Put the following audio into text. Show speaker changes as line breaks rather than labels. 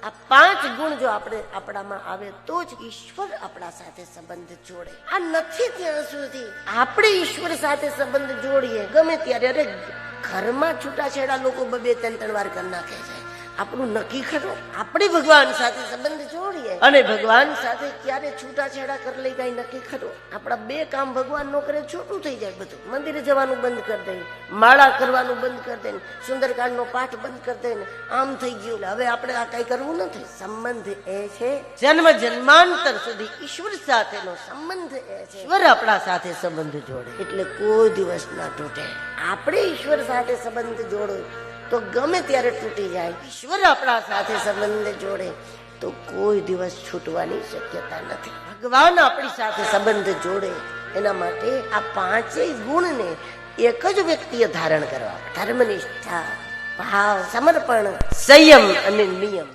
આ 5 ગુણ જો આપણે આપણામાં આવે તો જ ઈશ્વર આપણા સાથે સંબંધ જોડે. આ નથી ત્યાં સુધી આપણે ઈશ્વર સાથે સંબંધ જોડીએ ગમે ત્યારે. અરે ઘરમાં છૂટાછેડા લોકો 2-3 વાર કરી નાખે છે. આપણું નક્કી ખરું આપણે ભગવાન સાથે સંબંધ જોડીએ અને ભગવાન સાથે ક્યારે છૂટાછેડા કરી લઈ કઈ નક્કી ખરું? આપણા 2 કામ ભગવાન નો કરે છૂટું થઈ જાય બધું. મંદિરે જવાનું બંધ કરી દે, માળા કરવાનું બંધ કરી દે, સુંદરકાંડ નો પાઠ બંધ કરી દે, આમ થઈ ગયું. હવે આપણે આ કઈ કરવું નથી. સંબંધ એ છે જન્મ જન્માંતર સુધી ઈશ્વર સાથેનો સંબંધ એ છે. ઈશ્વર આપણા સાથે સંબંધ જોડે એટલે કોઈ દિવસ ના તૂટે. આપણે ઈશ્વર સાથે સંબંધ જોડો તો ગમે ત્યારે તૂટી જાય. ઈશ્વર આપણા સાથે સંબંધ જોડે તો કોઈ દિવસ છૂટવાની શક્યતા નથી. ભગવાન આપણી સાથે સંબંધ જોડે એના માટે આ 5 ગુણને એક જ વ્યક્તિએ ધારણ કરવા. ધર્મનિષ્ઠા, ભાવ, સમર્પણ, સંયમ અને નિયમ.